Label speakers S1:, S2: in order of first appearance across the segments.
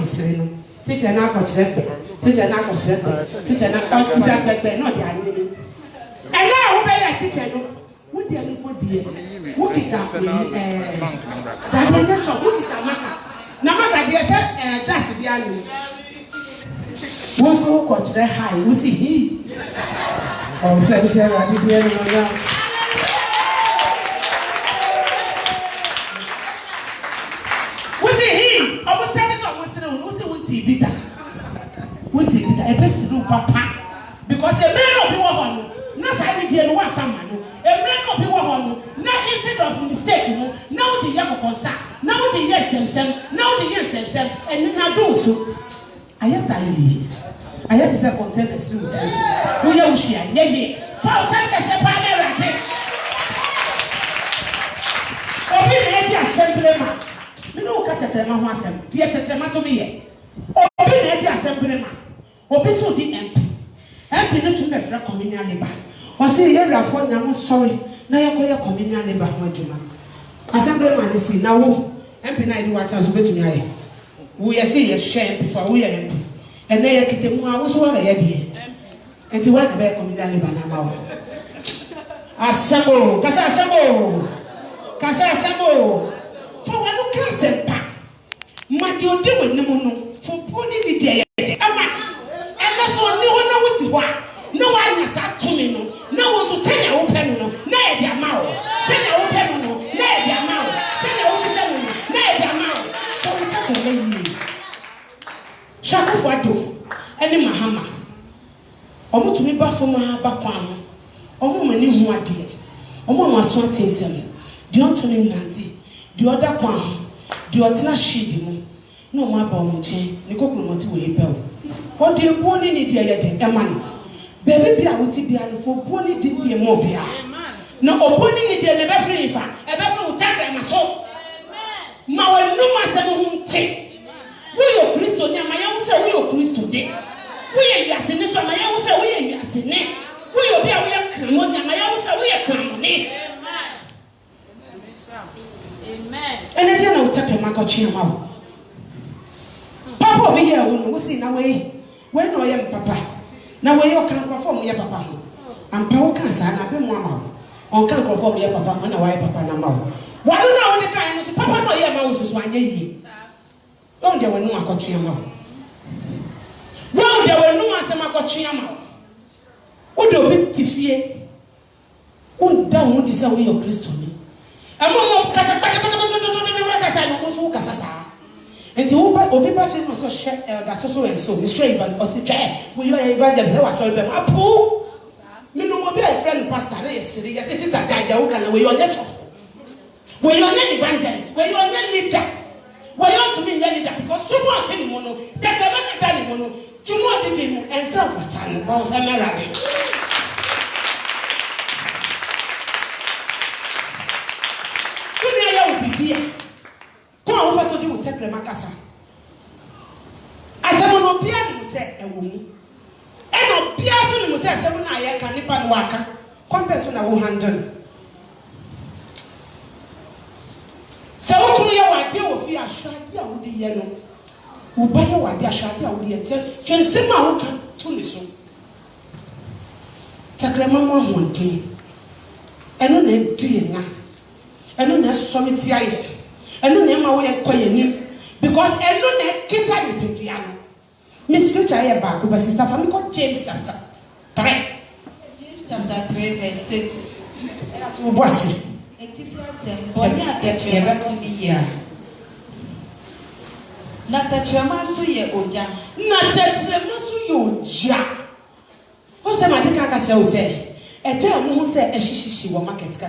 S1: Seno. Teacher now got teacher now got teacher now got back, not the idea. And now, obey that teacher. What do you put dear? What is that? That is not what is that? Namaka, dear, that's the animal. What's so coach that high? We see he. Oh, said Sarah, did you know? We see he. Almost standing up, what's the one TV? What's it? A best to do papa. Because the man of you are not I did one family. A man of you are not instead of mistake, now the young concern, now the yes himself, now the yes himself, and now do so. I have to say content the suit. We are share. Yes, Paul Tankas a primary. Obi the assemblyman. You know, cut a man was him. Dear Tomato me. Obi the assemblyman. Obi so the MP. MP not to make for communal labor. Or say, you're a phone, I'm sorry. Now you're communal labor, Majuma. Assemblyman is now. MP night watchers wait to me. We are saying a shame before we are MP. And they get the more was one idea. And to what the back communal labor. Assemble, Casa assemble. For one who can say, what you're doing, no, for putting the day. And that's all no one knows what. No one has that to me, no one to send a open, no, their mouth, send a open, no, their mouth, send a ocean, no, their mouth. So we take away. Shaku for do, any Mahama. Omo to me bafoma bakwan. Omo mani hu ade. Omo maswati nsem. Di onto me nganti. Di oda kwan. Di otena shidi mu. No ma ba omo chen. Ni kokromoti we pe o. O de boni ni de yede ema no. Baby bia wuti bia no fo boni di de mo bia. Na oboni ni de ne be free fa. E be free utakra ma so. Amen. Ma we no ma se mo hu nti. We are Christo, near my own say we are Christo day. We are Yasin, so my own say we are Yasin. We are Cramon, my own say we are Cramoni. Amen. And I didn't know take my coaching. Papa be here when we see now way. When I am papa. Now where you can perform your papa. And Pau cancer, and I've been mamma. On can perform your papa when I wipe papa now. One hour the kind of papa no your mouse was 1 year. Don't there were no Macochiama. Well, there were no Macochiama. Would you be Tiffy? Won't down with this away of Christoni. A mom Casasa. And the Obiba film was so share that's also and so Miss Raven or the chair. Will you evangelist? I was sorry, but my poor. Me no more be a friend pastor. Yes, it's that child that we are just. We are not evangelist. We are not leader. Why ought to be leader? Because someone tell you mono, take a man and mono, you want to do and self a time about Samarati. Good day, I will be here. Go over so you will take the Macassa. I said, no, Piano said a woman. And no Piano says, 7 I can nip and waka. Compass when I will handle. So what we are deal with your shady out the yellow. Who buy your idea shady out the tell Chensima who can to listen. Takrama one day. And on a dinner. And on a solitary. And on a way of coining. Because and on a kitten to piano. Miss Future here back with Sister Family James chapter 3. James chapter 3 verse 6. What's it? Boni atachema tumi ya na tachema so ye oja na tachema so ye oja o se ma de ka kire o se e je mo hu se e hihihhi wo market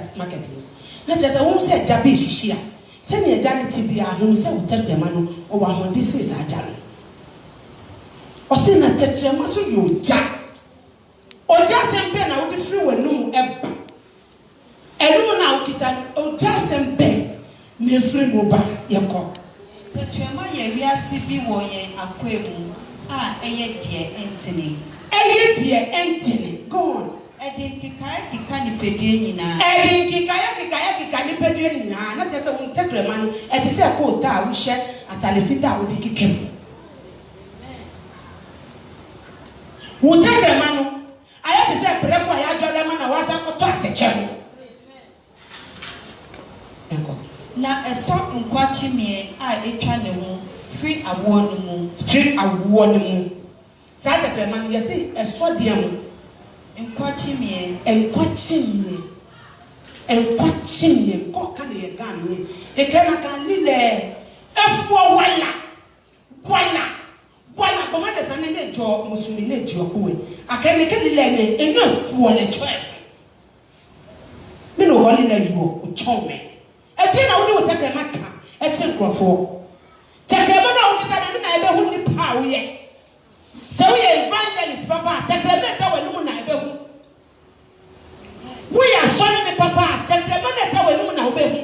S1: na je se wo se ja be hihhi a se ne ja ne ti bia ho se wo tachema no o wa ho de se sa ja no o se na tachema so ye oja se mbe na wo de free wanum e Everyone now kita o jasem be na free moba yeko. Tachema ye wiase bi wo ye akwemu a eye die entini. Go on. Edi kikaya ni pedue nyina. Edi kikaya ni pedue nyina. Na chese won tekrema no eti se ko ta wo hye atalefita wo di kikem. Wo tɛkrɛma no ayɛ te sɛ prɛko a yɛadware ma na wasa kɔtɔ atɛkyɛ no
S2: na ɛsɔ nkwachimie a etwa ne ho free awoɔ no mu
S1: saa tɛkrɛma no yɛsɛ ɛsɔ deɛ mu
S2: nkwachimie
S1: kɔ ka ne yɛ gane ekana kan lile efuo wala boma de sanne ne jo musumi ne jo kowe akane ke lile ne enyo efuo le choef me no wali na jo o chome edi na wo de wo tɛkrɛma ka ɛkye nkrɔfo tɛkrɛma na wo kita na ebe hu ni pa wo ye sɛ wo yɛ evangelist papa tɛkrɛma da wo mu na ebe hu wo yɛ asɔre ne papa tɛkrɛma na da wo mu na ebe hu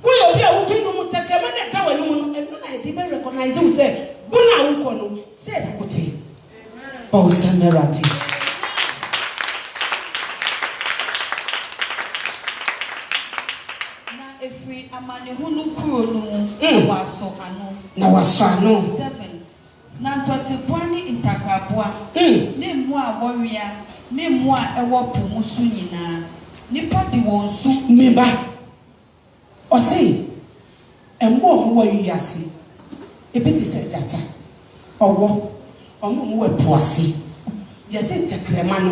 S1: wo yɛ obi a wo tu no mu tɛkrɛma na da wo mu no eno na edi be recognize wo sɛ buna wo kɔ no sɛ da kote ba wo samerati
S2: efiri amanehunu kuro no mu
S1: na waso ano
S2: 7 na ntɔteboa ne ntakraboa ne mmu a wɔwea ne mmu a ɛwɔ po mu so nyinaa nipa de wɔn so
S1: meba ɔse ɛmmo ɔmo wɔ wiase ebi te sɛ gyata ɔwɔ ɔmo wɔ po ase yɛsɛ tɛkrɛma no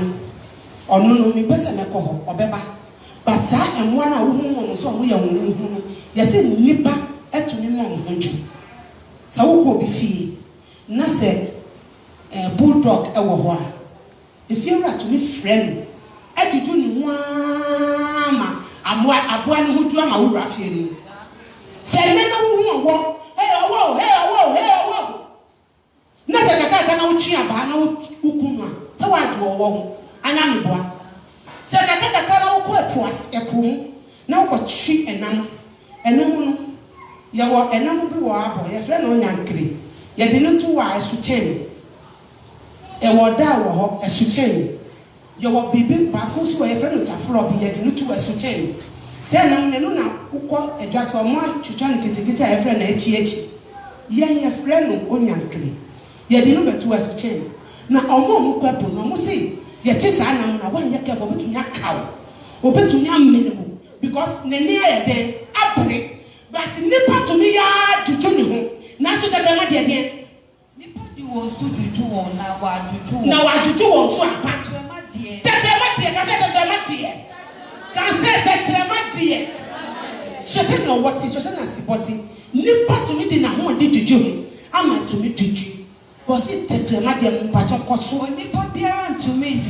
S1: ɔno no mepɛ sɛ mɛkɔ hɔ ɔbɛba but saa ɛmmoa no a wohu wɔn so a woyɛ wɔn ho no yɛsɛ nipa ɛtumi ma wɔn ho dwo sɛ wokɔ obi fie na sɛ bulldog ɛwɔ hɔ a efie wura tumi frɛ no ɛdwodwo ne ho ama aboa ne ho dwo ama wura fie no sɛ ɛnɛ na wohu ɔwɔ na sɛ kakaka na wotwe abaa na woku no a sɛ woadwo ɔwɔ ho anya meboa sɛ kakaka na wokɔ ɛpo mu na wokɔtwe ɛnam no yɛwɔ ɛnam bi wɔ abɔ yɛfrɛ no onyankere yɛde no to wɔ asukyɛn ɛwɔ da wɔ hɔ asukyɛn yɛwɔ bibi baako so wɔ yɛfrɛ no taflɔ bi yɛde no to wɔ asukyɛn sɛ ɛnam no na wokɔ adwa so ɔmo atwitwa no ketekete a yɛfrɛ no akyi yɛfrɛ no onyankere yɛde no bɛto wɔ asukyɛn na ɔmo kɔ ɛpo no ɔmo se yɛkye saa nam na wɔnyɛ kɛfɔ obetumi akaw obetumi amene wo because n'ani ayɛ den apere but nipa tumi ya dwodwo ne ho nanso tɛkrɛma deɛ
S2: nipa di wɔn so dwodwo wɔn na
S1: wadwodwo wɔn so apa tɛkrɛma deɛ kasɛ tɛkrɛma deɛ hwɛ sɛ na ɔwɔ te hwɛ sɛ na asibɔte nipa tumi de n'ahoɔden dwodwo ho ama tumi dwodwo wɔsi tɛkrɛma deɛ mpatwa kɔ so
S2: nipa biara ntumi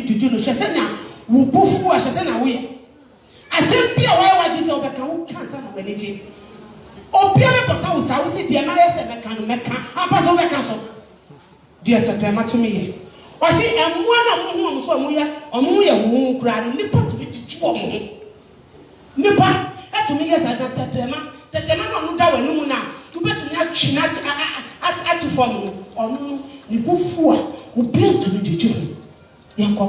S2: dwodwo no
S1: hwɛ sɛ na wo bofu a hwɛ sɛ na woyɛ asɛm bi a wɔyɛ wagye sɛ wobɛka wo kansa na w'ani gye obiara bɛpata wo saa wo si deɛ mayɛ sɛ mɛka no mɛka ampa sɛ wobɛka so deɛ tɛkrɛma tumi yɛ ɔsi ɛmmoa na ɔmo ho so ɔmo yɛ huhu koraa no nipa tumi twitwi wɔn ho nipa ɛtumi yɛ saa na tɛkrɛma na ɔno da wɔ anum na wobɛtumi atwi na atu fam no ɔno ne bofu a obiara tumi dwodwo ho yɛnkɔ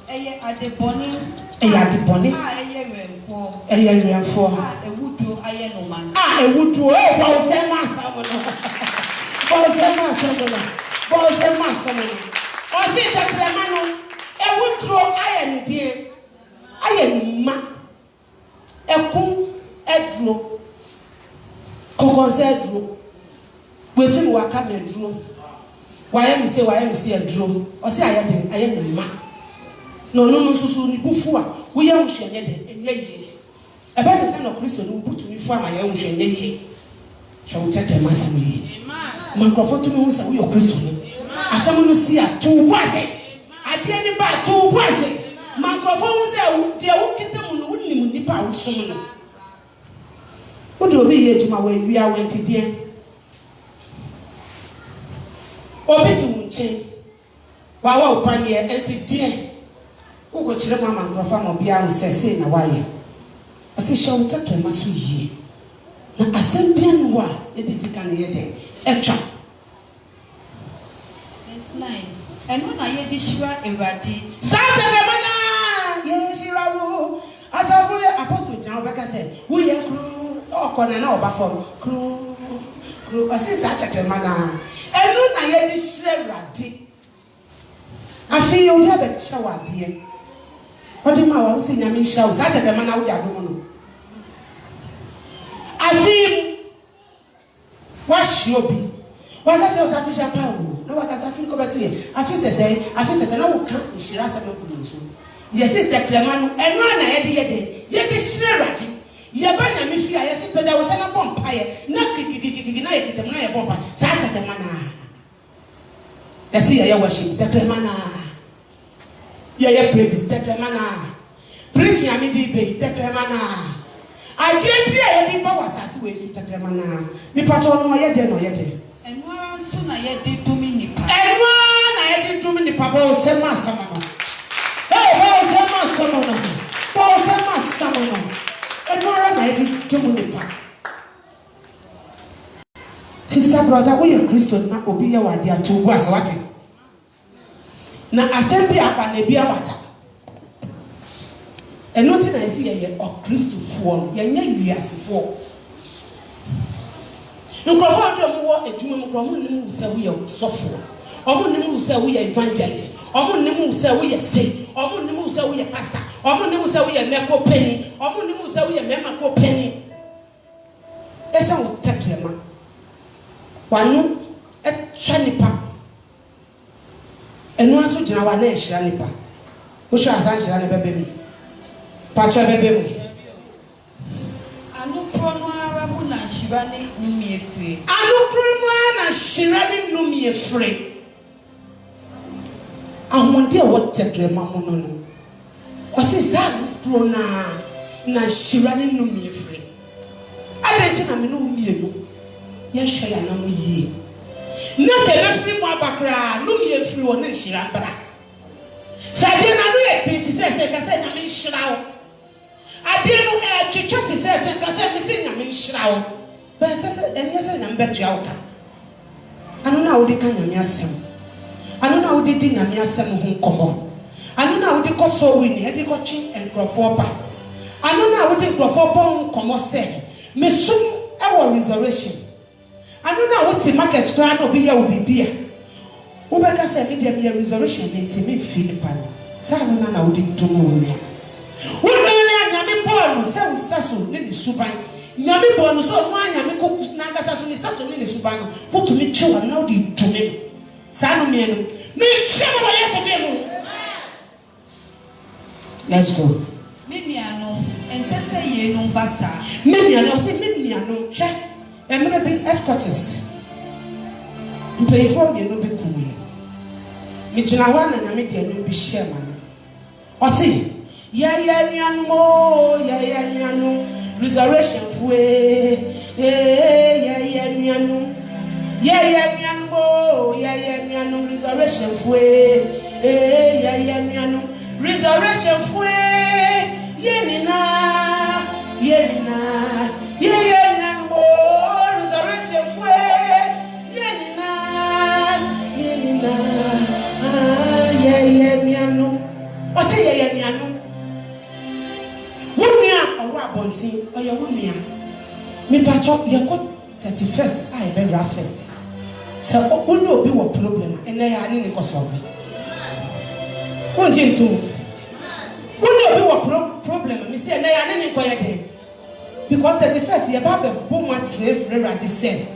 S2: ɛyɛ adebɔne
S1: a ɛyɛ wɛmfoɔ
S2: a ewuduo ayɛ no ma
S1: ewuduo bɔnsɛm asɛm no ɔsi tɛkrɛma no ewuduo ayɛ ne deɛ ayɛ ne ma ɛko aduro kɔkɔnsɛ aduro wetin waka me aduro wayɛ mi se aduro ɔsi ayɛ ne ma na ɔno no nso ne bufu a woyɛ nhwɛ nyɛ de ɛnyɛ yie ɛbɛ ne sɛ na kristo no butumi fu ama yɛ nhwɛ nyɛ yie hwɛ wo tɛkrɛma asɛm yie ma nkurɔfoɔ tumi ho sɛ woyɛ kristo no asɛm no si a tow bu ase adeɛ ne ba tow bu ase ma nkurɔfoɔ ho sɛ deɛ wokita mu no wonim nipa a wosom no wode obi yɛ adwuma wɔ awia wɔnti deɛ obi te wo nkyɛn wawa wo paneɛ ɛnti deɛ woko kyerɛ mama nkurɔfoɔ ma obiara ho sɛ sei na wayɛ ɔsɛ hyɛ wo tɛkrɛma so yie na asɛm bia no hɔ a yɛde sika no yɛ dɛ ɛtwa
S2: ɛno na yɛde hyira awurade
S1: saa tɛkrɛma na yɛhyira wo asafo yɛ apostol gyina wobɛka sɛ woyɛ kro ɔkɔ na ɔba fam kro ɔse saa tɛkrɛma na ɛno na yɛde hyira awurade Afi you be a shower dear. Odima wa usi nyame shower sata de mana wo de adom no. Afi wash obi. Waka che osafi sha pa wo. Na waka safi ko beti ye. Afi sese na wo kan nhira sa be kudu so. Yesi tekrema no eno na ye de hyire rade. Ye ba nyame fi a yesi peda wo se na bompa ye na kikikikiki na ye kitem na ye bompa sata de mana. Yesi ye worship tekrema na. Ye praises tekrema na. Preach nyame di be tekrema na. Ade bia ye di ba wasase we su tekrema na. Mi pato no ye de no ye de.
S2: Enwara nso na ye de tumi nipa.
S1: Enwa na ye de tumi nipa ba o se ma sama no. Ba o se ma sama no. Ba o se ma sama no. Enwara na ye de tumi nipa. Sister brother, we are Christian na obi ye wade atugu asawate. Na assembly apa na bia wada. Eno ti na yesi ye o Christofo ye nya wiasefo. Nkrofo adom wo adwuma mu kro mo nim wo se wo ye sofo. Omo nim wo se wo ye evangelist. Omo nim wo se wo ye say. Omo nim wo se wo ye pastor. Omo nim wo se wo ye meko penny. Omo nim wo se wo ye mema ko penny. Esa wo tekrema. Wanu etwa nipa. Enu aso gina wa na ehira nipa. Wo hwa asan hira ne bebe mi. Pacha bebe mi.
S2: Anu prono ara mu na hira ne numi efre.
S1: Anu prono na hira ne numi efre. Ahonde wo tekrema mu no. O se sa prono na hira ne numi efre. Adenti na me no mienu. Ye hwe ya na mo yie. Na se be free mo abakra no me free wo na nhira bra. Sade na no ye titi se ka se nya me nhira wo. Ade no twetwe ti se ka se me se nya me nhira wo. Be se enye se nya me betua wo ka. Anu na wo di ka nya me asem. Anu na wo di nya me asem ho nkomo. Anu na wo di ko so wi ni e di ko twi enkrofo ba. Anu na wo di enkrofo ba nkomo se me sum e wo resurrection. Anu na wo ti market kra na obi ya obi bia. Wo be ka say me dem ya resurrection na ti me feel pa. Sa anu na wo di tomo wo nia. Wo no na nyame Paul se wo saso ne di suban. Nyame Paul so no anyame ko na kasa so ne saso ne suban. Wo to me twa na wo di tumi. Sa anu me no. Me twa mo yeso dem. Let's go.
S2: Me nuano ensese ye no basa.
S1: Me nuano se me nuano hwe. I'm going to be headquarters. Mpeyifo me no be kuwe. Me jina wa na na me de no be share man. O se ya nuanu mo, ya nuanu resurrection fue. Ya nuanu. Ya nuanu mo, ya nuanu resurrection fue. Ya nuanu resurrection fue. Yenina. Ya nuanu mo. What's it? Bonti or your woman. Me patch up your 31st, I better first. So, only will be what problem, and I are in the solve it. One thing too. Only be what problem, Mr. And I are in quiet day. Because 31st, your Baba Boomat slave, Reverend said,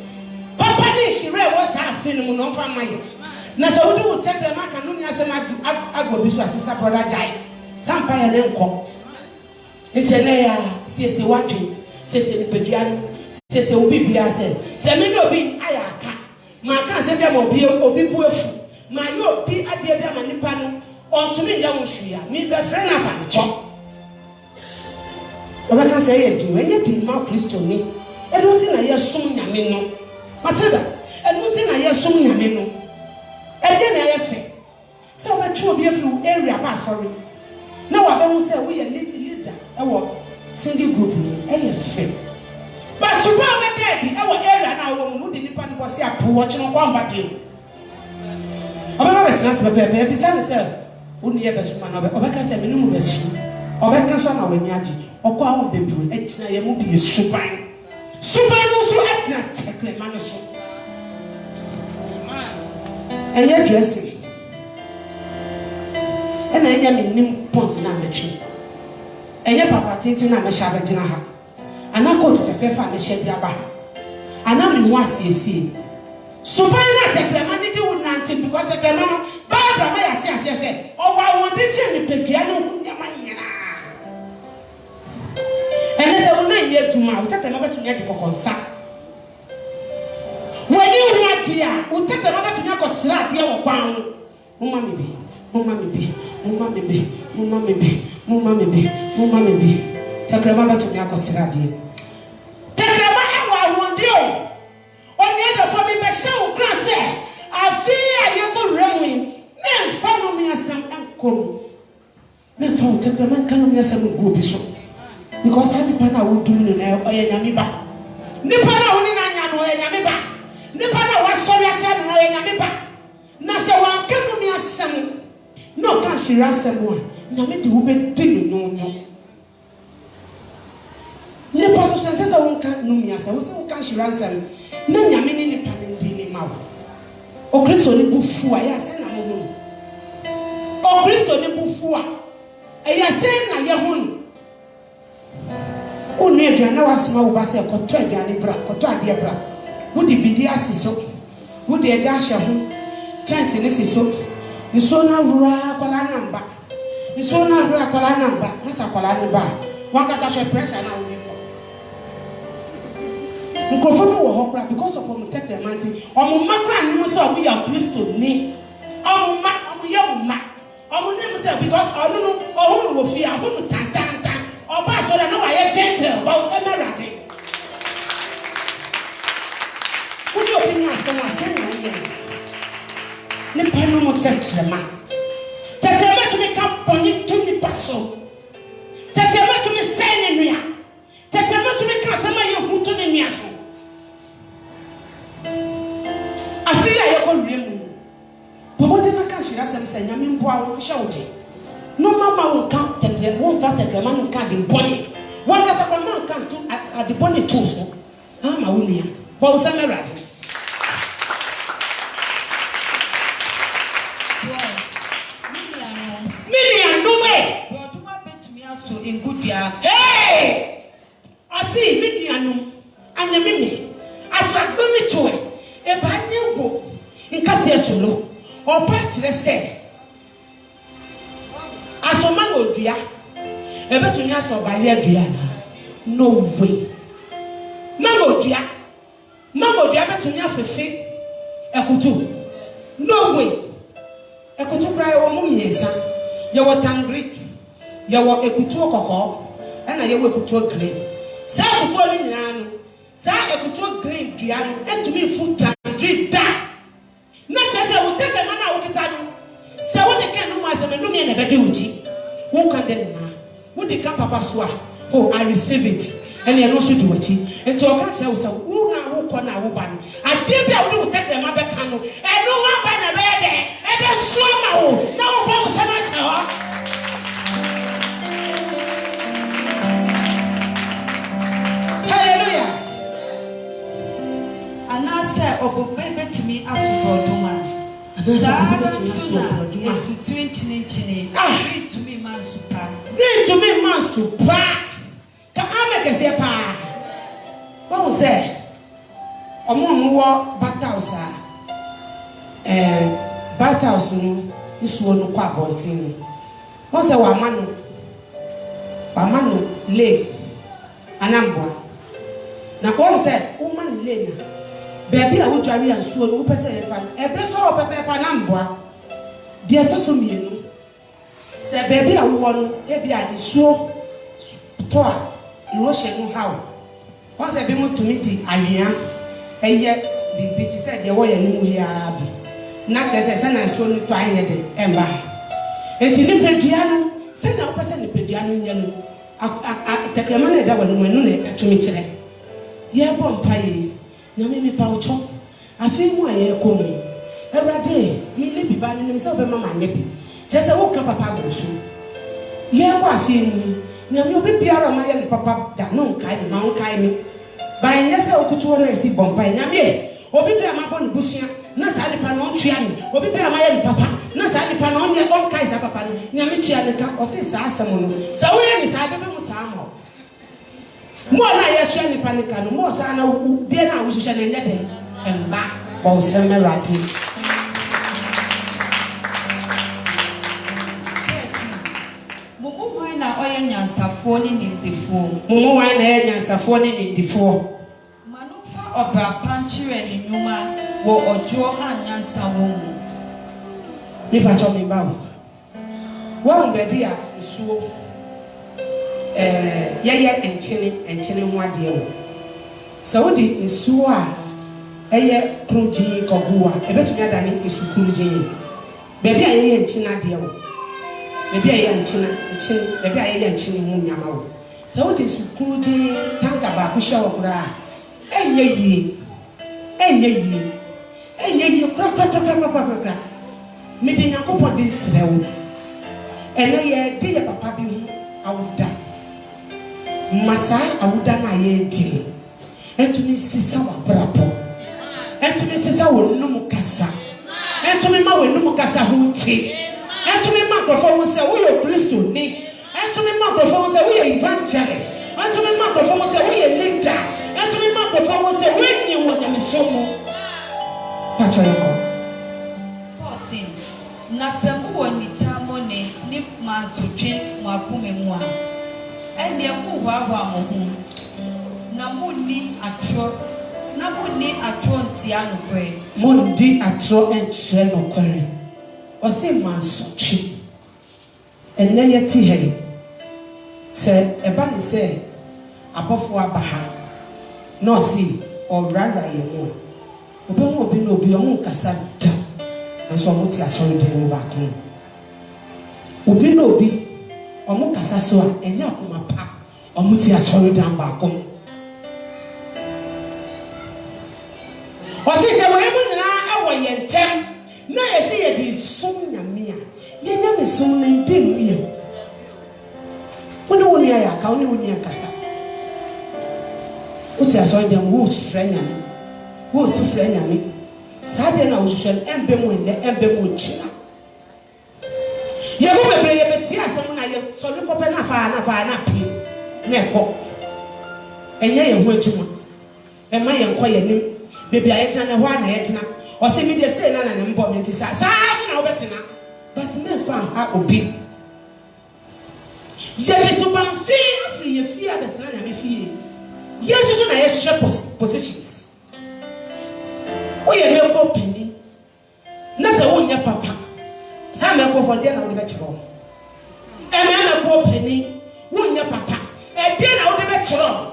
S1: Papa, she was half in on from my. Now, so we do take the mark and Lumia Sama to Agbo Bisu, sister brother Jai. Some pie and uncle. It's an air, says the watching, says the Pedian, says the Ubibia said, Semino being Ayaka. My cousin will be poor. My yo be at the Manipano, or to me, Yamushia, me by friend up and chop. Or I can say it, do anything more Christian me. I don't think I hear soon Yamino. Matilda, I don't think I hear soon Yamino. And then I have faith. So I will be a few area, sorry. Now I don't say we are leader. Our single group, faith. But super daddy, our area now, who didn't pan was here to watch on one back you. I remember it's not a paper beside the only ever man of a said, no best. Or I can swim our yaji, or go on baby, and I will be supine. Supine also at that manasso. And yet dressing. and I am in Pons and Amechi. And your papa tintin and a shabajinaha. And I go to the fair family shed yaba. And I'm in once you see. So why not the grandma did you not because the grandma Barbara may said, oh, I want to change the piano. And as I will not yet to my take another to get the concern. When you want here, we'll take another to make a slap here or pound. Mumma be, Mumma be, Mumma be, Mumma be, Mumma be, Mumma be. Take grandma to make a slap here. Take grandma, I want you. On the other for me, Michelle Grasse, I fear you go wrong. Men follow me as some uncle. Men found take the man can be as some go be so. Because I depend on what do you know, or Yamiba. Nipana only Nanya or Yamiba. Nipana was sorry at time or Yamiba. Nasa one can be as some. No, can she ransom one? Yamiti who be dilly no. Nipaso says I won't can know me as I was so can she ransom. Men Yamini Nipan in Dini Mau. O Christo Nibufu, I send a moon. O Christo Nibufua, I send a Yahun. O Nedra now was small bass a cotodia bra, cotodia bra. Would it be the assessor? Would the Jasha chance in this so? You saw now Raqualanamba. You saw now Raqualanamba, Massa Qualanaba. One got pressure now. Because of whom take the mantle, or Macra and you saw we are pleased to name. Oh, young man. Oh, because I don't know, or who will fear, who will tan, or pass on another gentle about emirati. Would you opinion as someone saying, Nipano text the man. Tatama to me come pony to me passo. Tatama to me saying in ya. Tatama to me Catama you who to the Niaso. I feel I call him. But what did I catch? I said, I mean, boy, shouting. No mamma will come, take the one fat a man who can't be bonny. What does a man come to at the bonny tools? I'm a woman. But some erratic. Million, no way. But what bet me also in good year? Hey! I see Millianum and the Mimi. As I go me to it. A bad new book in Cassiatulo or patch, let's say. As a mango dear, a better nurse or by Diana. No way. Mango dear, better nurse for feet. A kutu. No way. A kutu cry or mummy, son. You were tangry. You were a kutu cocoa, and I were kutu green. Some falling in Sa ekuto green diano and to me food drink that. Not just I will take a man out of it. So what they can do as a no and a better uchi. Who can then now? Would the camp paswa? Oh, I receive it. And they are also do it. And to a catch house, who now who corner who ban. I did be able to take them up a canoe. And no one by the bed. And a swimmer. No one was ever. Obo baby to me after Broduma. Yes, to read to me, man, super. Read to me, man, super. Come on, make a say, pa. What was say? A more battles are battles is one quite bonting. What's a wamano? Wamano lay Anambwa. Now, what said, woman lay. Baby, I would carry and school, who pass a fan, a breath of a pepper number. Dear Tossumino said, baby, I want, maybe I so toa, Russian how. Once I be moved to meet I hear, and yet be said, the way I knew here, not as a son and so to I had it, and by. And in the Pediano, send out person the Pediano, I take a man that one when to meet them. Ye won't pay. Yammy Paucho, I feel why you call me. Every day, me be bad in himself and mamma nippy. Just a walk up a pabos. Yeah, what feel me? Now you'll be Pierre my young papa that no kind mount kind. By a yes, I could want to see Bombay. Yammy, or be there my bon bushia, Nasali Panon Triani, or be there my young papa, Nasali nipa na onye on kai sa papa no nyame tua ne ka o se sa asem no so wo ye ni sa bebe mu sa ma mo na ye tua nipa ne ka no mo sa na de na wo hihye na enye de emba o se merati
S2: mumu hwan na oye nyansafo ni nimdefo
S1: mumu hwan na ye nyansafo ni nimdefo
S2: manufa obra panchire ni nyuma wo ojo anyansa wo mu
S1: ni fa cho mi ba wo bebi a suo yeye enchene ho ade wo so wo di suo a eye proji koguwa ebetumi adane esukuru je bebi a yeye enchene ade wo bebi a yeye enchene bebi a yeye enchene ho nyama wo so wo di esukuru je tanka ba ku sha okura enye yie kra me de Yakobon de srewo ene ye de ye papa bi hu awuda masa awuda na ye di entumi sisa wa brapo entumi sisa wo num kasa entumi ma wo num kasa hu ti entumi ma grofo wo se wo yo Kristo ni entumi ma grofo wo se wo yo evangelist entumi ma grofo wo se wo yo leader entumi ma grofo wo se wo ni wo nyame somo pacho yoko
S2: na sembu woni tamone ni masutwe mwakume mwa ene ku hwahwa mo hu na munni atro ntia no kwe
S1: mundi atro enche no kwe o se masutwe ene yeti he se eba ni se abofo abaha no si o rara ye mo obi no obi o nkasa da so muti asori dem ba kon obi no obi omo kasa so a enya akoma pa omuti asori dem ba kon o si se wo emu nyina awo yentem na yesi ye di sum nyame a ye nyame sum na ndem ye woni woni ya ka woni woni akasa uti asori dem wo frɛ nyame wo si frɛ nyame Sabe na ushushen embe mwende embe mchina ye mo bebre ye beti asem na ye so ni kope na fa na pi na ekọ enye ye ho adwuma e ma ye nkọ ye nim bebi aye tena ne ho na ye tena o se mi de se na ne mbo me ti sa so na wo betena but me fa ha obi ye bi so ban fi afri ye fi abetena na me fi ye susu na ye hye positions we make up penny. Nasa wonya papa. Sa me ko for dey na wo de be chiro. E me make up penny. Wonya papa. E dey na wo de be chiro.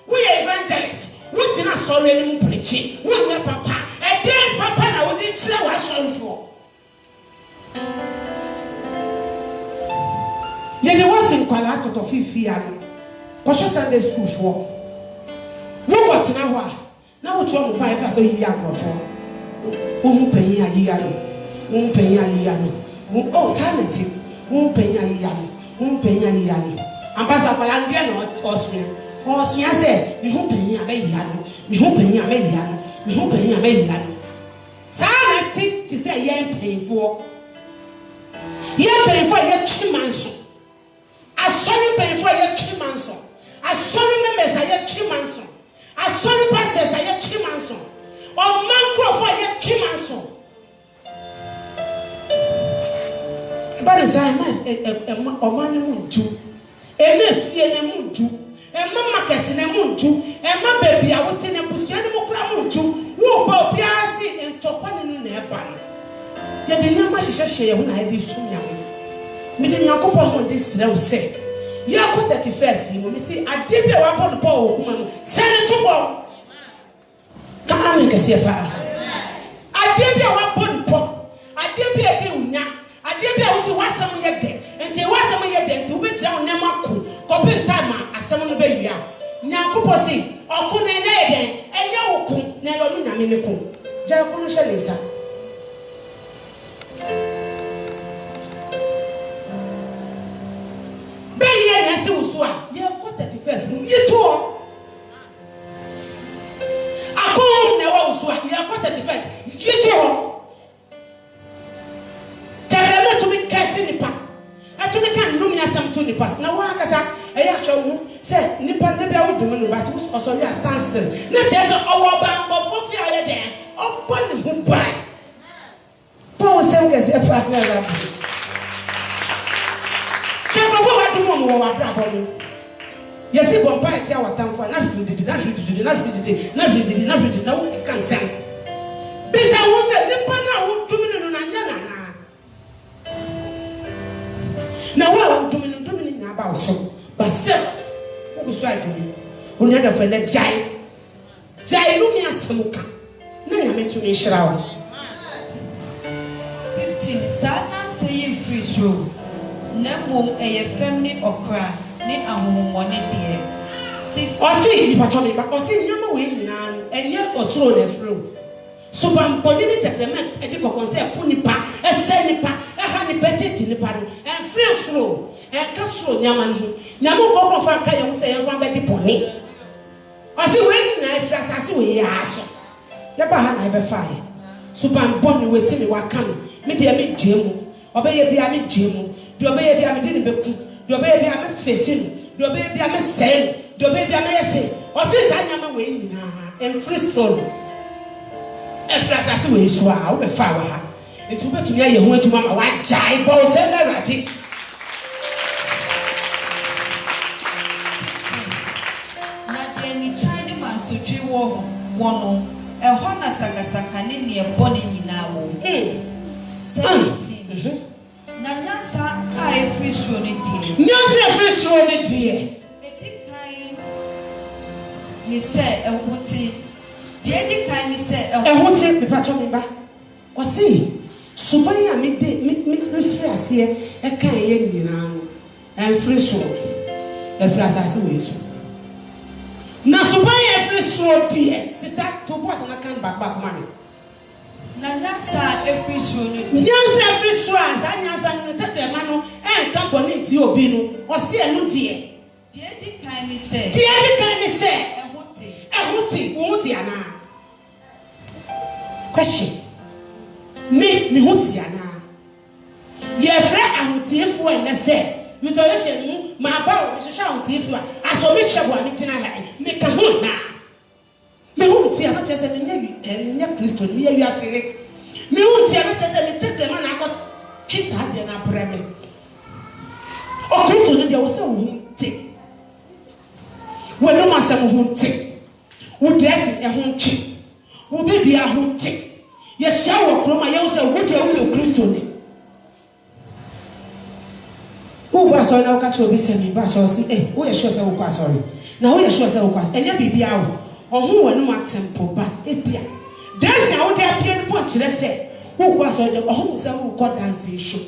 S1: We evangelist. We dina sorry ni mu preach. Wonya papa. E dey papa na wo de chiro wa sorry for. Ye de was in kwala to fifi ano. Ko Sunday school for. Wo botena ho a na wo tuo mo pa efa so yi akrofo wo hu panyin ayiya no wo panyin ayiya no wo sanity wo panyin ayiya no wo panyin ayiya no ambasa kwala ndie na osua se mi hu panyin abayiya no mi hu panyin abayiya no mi hu panyin abayiya no sanity ti say ye mpanyfo ye chimanso asori mpanyfo ye chimanso asori members ye chimanso asori pastors aye chimanso o mankrofo aye chimanso eba de say ma o mani munju eme fie ne munju ema market ne munju ema baby a wote ne busua ne mukura munju wo ba obi asi entokwa ne nu na eba no ye de nyama hyehyehye ye ho na ye de sum nyame me de nyakopo ho de sira wo se ya ko 31st mo mi si ade bi wa pon po okuma no sene to bo ka amen ka se fa ade bi wa pon po ade bi ade unya ade bi wo si wasam ye de enti wasam ye de enti wo be gira wo nema ko ko pe time asam no be wia nyakopo si oku na na ye de enya wo ko na yo no nyame ne ko ja ko no hye lesa ye ko 31st ye to akon na wa usua ye ko 31st ye to the past. Now, what I show you, say, Nipa never would do it, but also you are stand still. Not just our bank, but what you are there, open who buy. Paul said, "Get a partner." Yes, if one party our time for not read it, not read it, not read it, not read it, not read it, no consent. Bisa who said, Nipa now would do it on now, well, dominant about so, but still, what was right to me? When you had a friend that Jai Lumia Samuka, no, I meant to me, Shroud
S2: 15. Sana saying free through. Nemo a family or cry, ne a home money dear. 16.
S1: Or see, if I told me, but or see, no more women and yet or throw them through. So, I'm putting it at the man at the concert, Punipa, a Senipa, a honey petted in the paddle, and free flow, and Castro Yaman. Namu walk of our kayak say, I'm from Betty Pony. I see when I flash, I see we are so. Yabahan, I be fire. So, I'm born with me, what coming. Me dear me, Jim, obey a me, Jim. Do obey a me, didn't be. Do obey a me facing. Do obey a me saying. Do obey a me say. Or since I am away and free soul. Efras as we so a we fa wa ha enti we betumi aye ho adwuma ma wa jai bo se merati
S2: na de ni tiny man so twi wo no e ho na sagasaka ne ne e bone nyina wo 17 na nyasa a e free so ne die
S1: nyasa e free so ne die
S2: edikai ni se e huti Daddy kindly said,
S1: "I want to be fat on me back." Or see, Subaya me free as here, a kind yen and free soul. A flash as we so. Now, Subaya free soul, dear sister, 2 boys and I can't back money.
S2: Nanyasa every soul,
S1: Nyansa free soul, and Nyansa take the man and company to your bino, or see a new dear.
S2: Daddy kindly said,
S1: Ehutiana. Question. Me hutiana. Ye frɛ ahotiefo ene se. You so ye hye ma ba o hye ahotiefo aso me hye bo a me gina ha. Me ka ho na. Me hutia na chese me nya Kristo me ya wiase ne. Me hutia na chese me take ma na akọ chisa ade na breme. O Kristo ne de wo se wo hunti. Wo no masam hunti. Wo dress e hunti. Wo baby a hunti. Ye shawo kroma ye wo se wo de wo Kristo ne. Who was on our catch obi say me ba so say who you sure say wo kwa sorry. Now who you sure say wo kwa. Enya bibia wo. Ohun wo no tempo but ebia. Dance a wo de apia no point kire say wo kwa so de ohun say wo kwa dance show.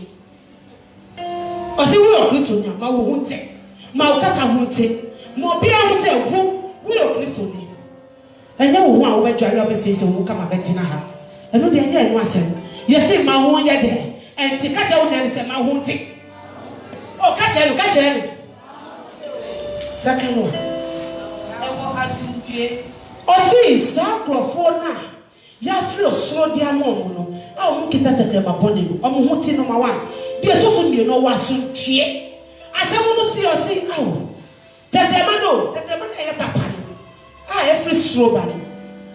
S1: O say wo Kristo nya ma wo hunti. Ma wo kasa hunti. Mo bia wo say wo Kristo ne. Enya wo ho a wo be dware wo be say wo kama be gina ha. Eno de enya enu asem. Ye say ma ho ye de. Enti ka che wo na say ma ho nti. Oh, catch it. Second one. Oh, see, Sacrophona. Ya feel so dear mono. Oh, kita tekrema boni. Omo huti number 1. Dia to so me no wasuntie. Asemo no see o see awo. Tekrema e papa. Every slow ban.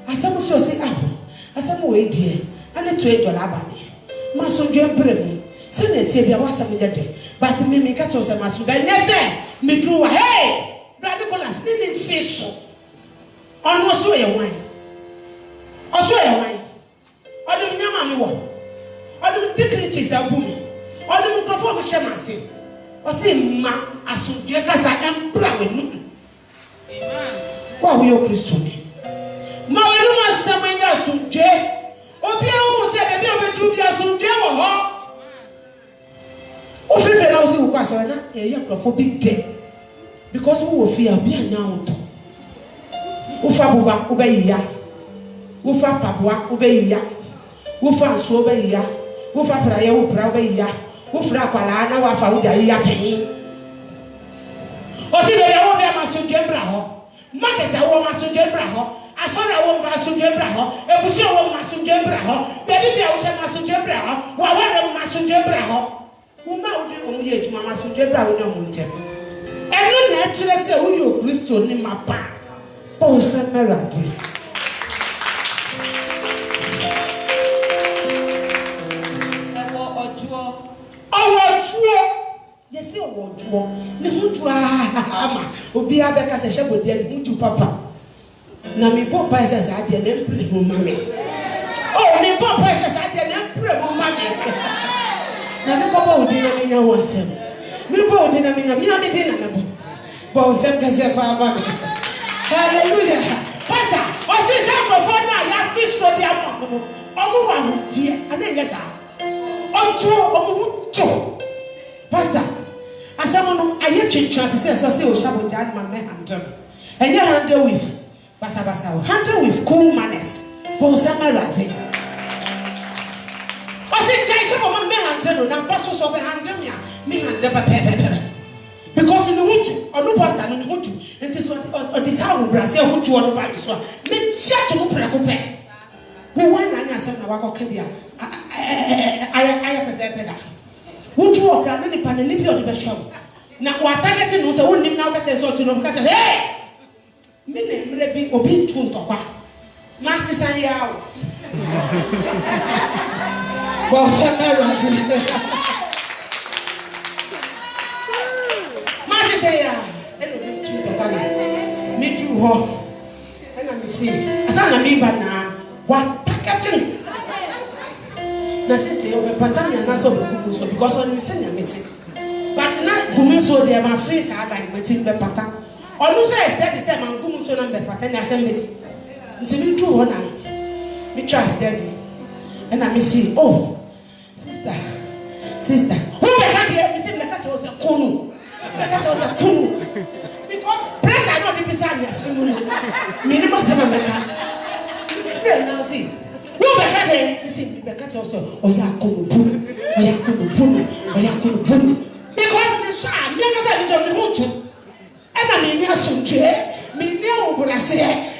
S1: Asemo so see awo. Asemo we die. Ane to $8 abani. Masonje bremi. Se na tie bia wasam nyede. But me catch us a masu. Ben yes, me do. Hey, Brother Nicholas, me fish. On was so a wine. Also a wine. On the Yamami war. On the dignities are booming. On the perform shamasi. Or say, ma, as soon as I am proud with me. What will your Christian? Ma, we don't want someone else to jail. Or be able to say, baby, I'm to be a soon jail or o free friend now say we pass na e big day because we will fear be anyam to wo fa boba wo be yiya wo fa paboa wo be yiya wo fa so wo be yiya wo fa praye wo pra wo be yiya wo fra kwala na wa fa wo ja yiya pen o si be ya wo be masundwe bra ho market wo masundwe bra ho asora wo masundwe bra ho ebusi wo masundwe bra ho baby bia wo se masundwe bra ho wa wa wo masundwe bra ho Uma udi omuye juma masundwe yebra wo no montem eno na kire se wo yo Kristo ni mapa o se merade yesi owojuo ne hutu ama obi abeka se hyebode ne hutu papa na me papa se sa de na mpre mu mame oh me papa se sa de na mpre mu mame na me papa odi na me nya ho asem me papa odi na me nya me de na me bo bo se ka se fa ba hallelujah pastor o se sa ko na ya fiso de amọ no omo wa ho tie ana ngesa ojuo omo hutu pastor asamono aye twetwa te say o shabo jad ma me handle enye handle with basa handle with cool manners for samarate o say jai shabo ma me handle na pastor so be handle me handle pepe because in the hutu onu pastor no hutu enti so o disawo brase hutu onu ba mi so me church mo prako pe wo wan anya asem na wakoka bia aya pepe da hutu okra ne pa ne bi odi be show na wa target no se wonnim na okache so to no kache hey me ne mre bi obi tun tokwa ma sisan yawo bo se merati ma sisan ya eno bi tun tokwa na me du ho ena mi si asa na mi ba na wa target na sister yo be patamia na so be so because on me send ya meeting but na gumi so dey my friends are like meeting be patam onu so steady say man gumi so na be patam na assembly nti me do ho na me trust daddy and I me see oh sister who be can hear me say me catch us kunu me catch us kunu because pressure no dey beside me assembly me ni ma say me ka friend now see who be catch me say me catch us oya kunu because me sha me ka say me jo me huntu e na me ni asomdwe me ni obrase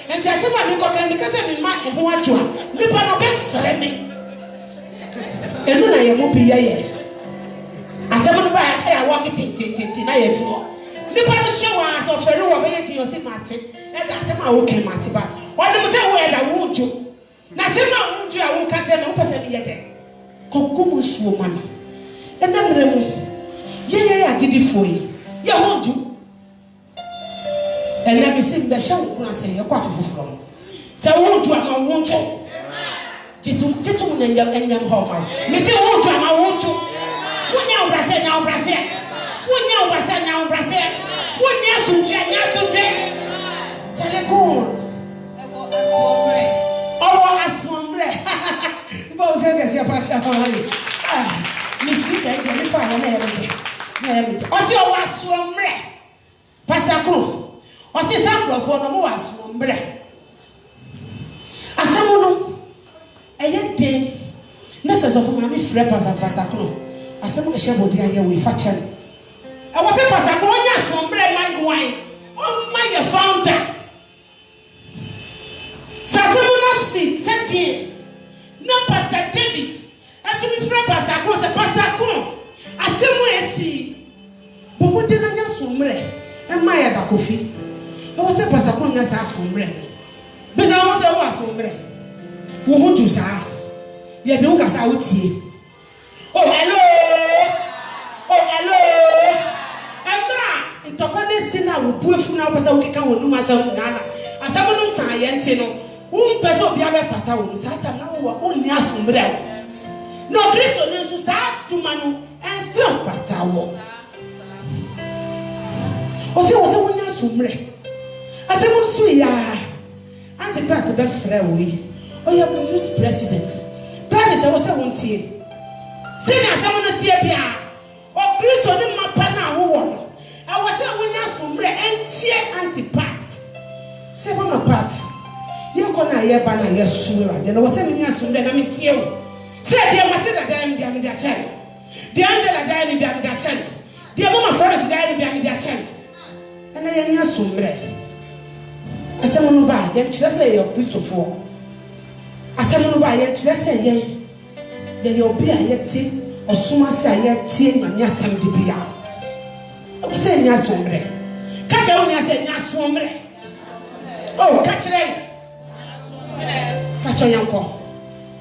S1: enti asema me ko kan me ka say me ma e ho adwo me pa no be sere me enu na ye mo bi ye asema no ba ya wa ki na ye duro me pa no hye wa so fere wo be ye di o se mate e da asema wo kan mate bat wonu mo say wo e da wo jo na asema wo jo a wo ka kire me wo pese me ye de kokumu suo ma no e na mre mu ye adidi foi ye hondu and let me see the show kuna say ye kwa fufufuro say hondu ama hondu jitu mu nyam ho ma me say hondu ama hondu wonya obrase wonya sunje sele go ewo asomre bo se ke sia pasha ko ali Miss Richard, you can find everything. Oti o wasomre. Pastor Kro. Oti sample for no mo wasomre. Asamo no. Eye den. Na se so for mama frɛ Pastor Kro. Asamo ehye bodi aye we fa kyɛ. E wo se Pastor Kro onya asomre man wan. On my founder. Sasamo na si sedie. Na Pastor David. To be friend Pastor Kro se Pastor Kro asemu esi bomo de na nya somre e ma ya da kofi e wo se Pastor Kro nya sa somre be sa wo se wo asomre wo hu ju sa ye de wo ka sa wo tie oh hello emra intokwa ne sina wo buefu na wo pesa wo keka wo numa asem na asemu no san ye nti no wo pesa obi abe pata wo sa tam na wo oni asomre no Kristo nesu sa tumanu ense fatawo o se wonya somre asemu su ya anti part be frɛ we o ya youth president plan is wo se wontie se na asemu no tie bia o Kristo ne mapa na wo wo no e wo se wonya somre entie anti part se bo no part ye ko na ye ba na ye sura de no wo se wonya somre na metie wo say dear Matilda diam bia me dia chen. Dear Angela diam bia me dia chen. Dear Mama Florence diam bia me dia chen. And I nya sombre. Asem no ba ye kire say ye Christopher. Asem no ba ye kire say ye obi a ye ti osuma say ye ti nyame asem de bia. I say nya sombre. Catch a woman say nya sombre. Oh, catch it. Catch a yanko.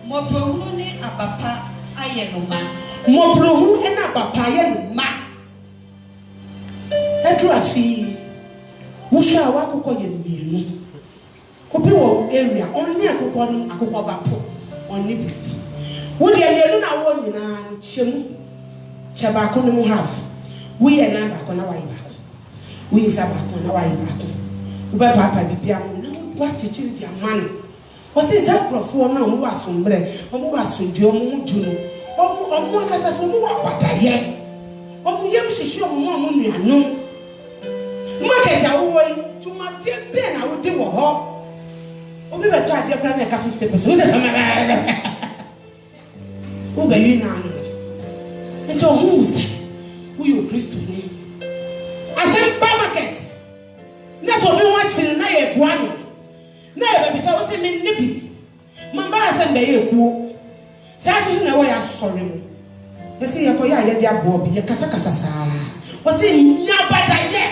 S2: Moprohu ni abapa ayenuma.
S1: Moprohu ena abapa ayenuma. Edru afi. Wusha wakoko ye mienu. Obi wo area oni akoko bapo. Oni bi. Wo de mienu na wo nyina nchemu. Cheba ko no mu half. We ye na ba ko na wa yi ba. We is about ko na wa yi ba. Wo ba papa bibia mo na wo chichiri dia man. O se za krofo na mo wa sombre, o mo wa sonde o mo ju no. O mo akasa so mo wa pataye. O mo yem hihie o mo nuanom. Mo ka da wo yi, tuma de be na wo de wo ho. Obi be to ade kra na ka 50%. Wo se fa wo be yi na no. Enti o hu se wo yo Kristo ni. Asem ba market. Na so bi wa chiri na ye bua no. Na ye be bisa wo se me nibi. Mamba asem be ye kuo. Sa so na wo ya sori mu. Ye se ye ko ya ye de abo bi ye kasa kasa saa. Wo se nya badaye.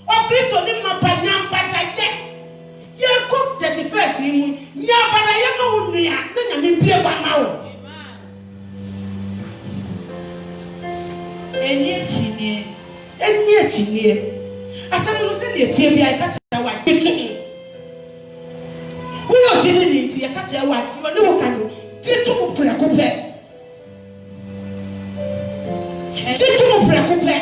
S1: O Kristo ni mapa nya badaye. Ye ko 31st yi mu nya badaye ma wo nua na nya me bie kwa ma wo. Eni echinie asem no se ne tie bia ka cha wa gbetu wo yo jini ni tie ka cha wa ni wo kan titu mu preko pe titu mu preko pe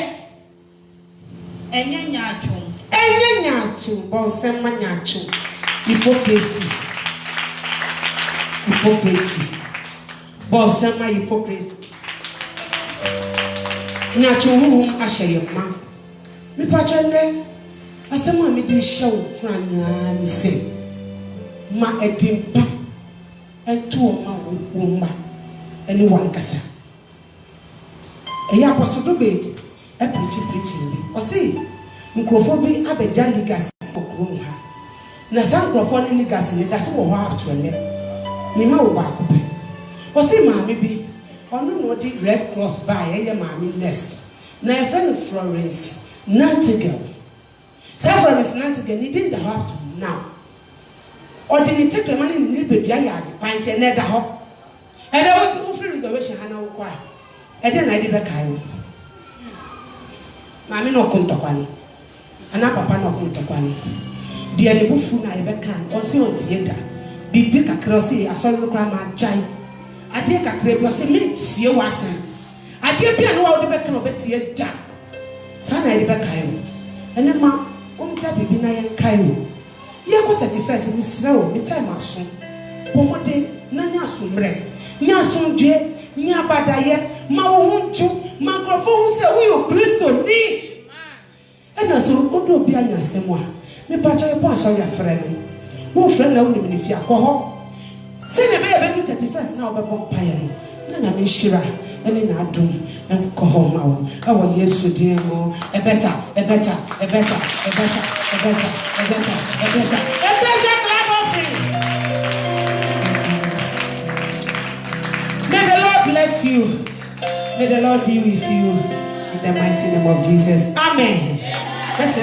S2: enye nyachu
S1: bon sem ma nyachu hypocrisy bon sem ma hypocrisy nyachu hu ahye ma mi pacho nde asem a mi di hye wo kran ni se ma edimpa entu o ma wo ma eni wankasa eya apostle do be e preaching bi o se nkrofo bi abeja legacy okrom ha na san nkrofo ni legacy ni da so wo ho up to ene mi ma wo ba ko pe o se ma mi bi ono no di Red Cross by eye ma mi nurse na e friend Florence Nightingale. Florence Nightingale needing the help now. Or did he take the money in the baby yard, pint and net the hop? And I want to free reservation, Hannah Oqua. And then I did a kayo. Mammy no come to one. And our papa no come to one. Dear the buffuna ever can, or see on theatre. Be big across here, I saw the grandma jai. I take a crab was a mint, see you was him. I did be no out the back of it yet. Sana ebe kayo ene ma omta bibi na yen kayo ye ko 31st ni sirawo mi time aso pomode na nya asomre nya asomdwe nya badaye ma wo hunju ma krofo hu se wo yo Kristo ni ena so odo bi anya asemo a me pa cha ye po asori afre no wo fre na wo ni mi fi akoho se ne be ye be 31st na wo be pompa ye no na nya me shira ene na adum enkoho ma wo awo Yesu din mo e better clap offering. May the Lord bless you. May the Lord be with you in the mighty name of Jesus. Amen. Let's